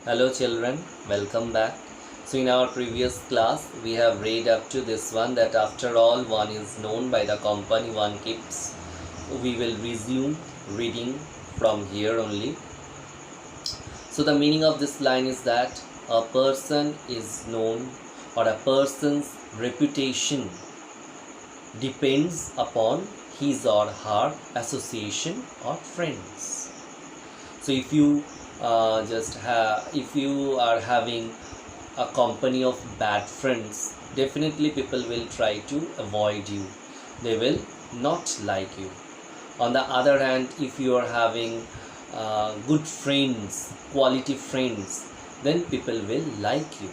Hello children, welcome back. So in our previous class we have read up to this one, that after all one is known by the company one keeps. We will resume reading from here only. So the meaning of this line is that a person is known, or a person's reputation depends upon his or her association or friends. So if you if you are having a company of bad friends, definitely people will try to avoid you. They will not like you. On the other hand, if you are having good friends, quality friends, then people will like you.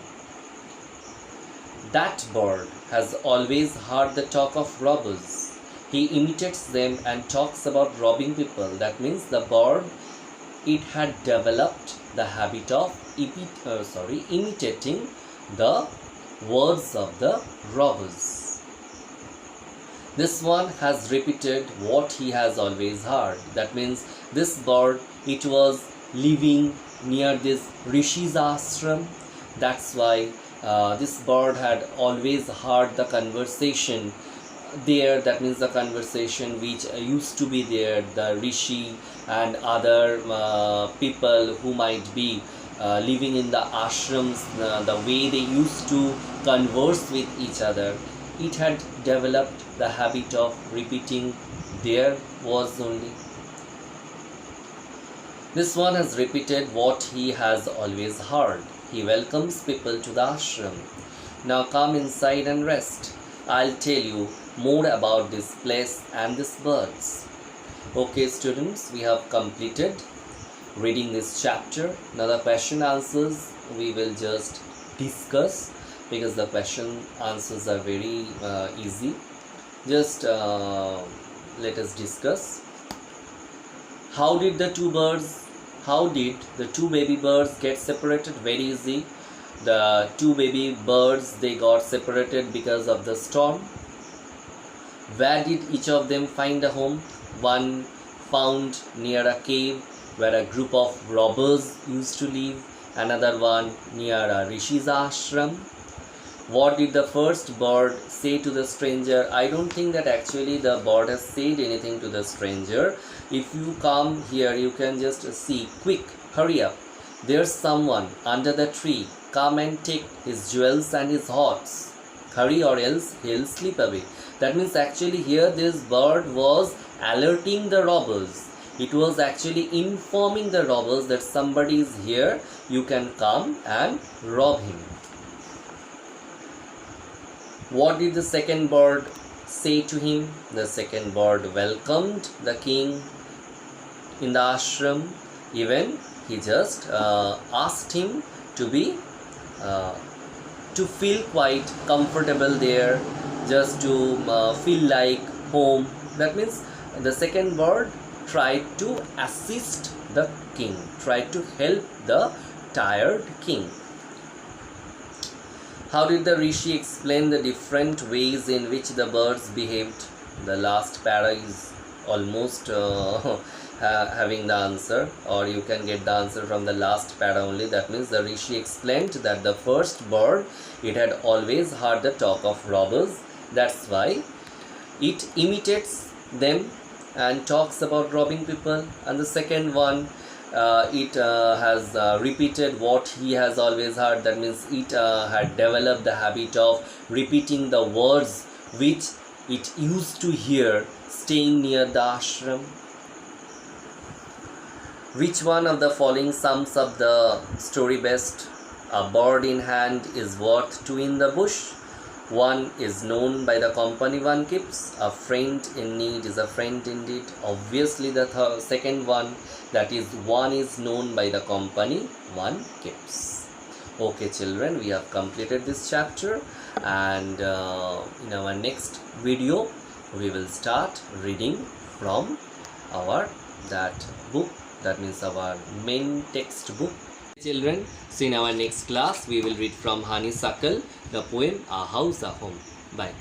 That bird has always heard the talk of robbers. He imitates them and talks about robbing people. That means the bird, it had developed the habit of imitating the words of the robbers. This one has repeated what he has always heard. That means this bird, it was living near this Rishi's ashram. That's why this bird had always heard the conversation there. That means the conversation which used to be there, the Rishi and other people who might be living in the ashrams, the way they used to converse with each other. It had developed the habit of repeating their words only. This one has repeated what he has always heard. He welcomes people to the ashram. Now come inside and rest. I'll tell you more about this place and these birds. Okay students, we have completed reading this chapter. Now the question answers we will just discuss, because the question answers are very easy. Just let us discuss. How did the two baby birds get separated? Very easy. The two baby birds, they got separated because of the storm. Where did each of them find a home? One found near a cave where a group of robbers used to live. Another one near a Rishi's ashram. What did the first bird say to the stranger? I don't think that actually the bird has said anything to the stranger. If you come here, you can just see. Quick, hurry up. There's someone under the tree. Come and take his jewels and his horse. Hurry or else he'll slip away. That means actually here this bird was alerting the robbers. It was actually informing the robbers that somebody is here. You can come and rob him. What did the second bird say to him? The second bird welcomed the king in the ashram. Even he just asked him to be to feel quite comfortable there, just to feel like home. That means the second bird tried to assist the king, tried to help the tired king. How did the Rishi explain the different ways in which the birds behaved? The last para is almost having the answer, or you can get the answer from the last para only. That means the Rishi explained that the first bird, it had always heard the talk of robbers. That's why it imitates them and talks about robbing people. And the second one, it has repeated what he has always heard. That means it had developed the habit of repeating the words which it used to hear staying near the ashram. Which one of the following sums up the story best? A bird in hand is worth two in the bush. One is known by the company one keeps. A friend in need is a friend indeed. Obviously the second one, that is one is known by the company one keeps. Okay children, we have completed this chapter, and in our next video we will start reading from our that book. That means our main textbook. Children, so in our next class we will read from Honeysuckle, the poem A House, a Home. Bye.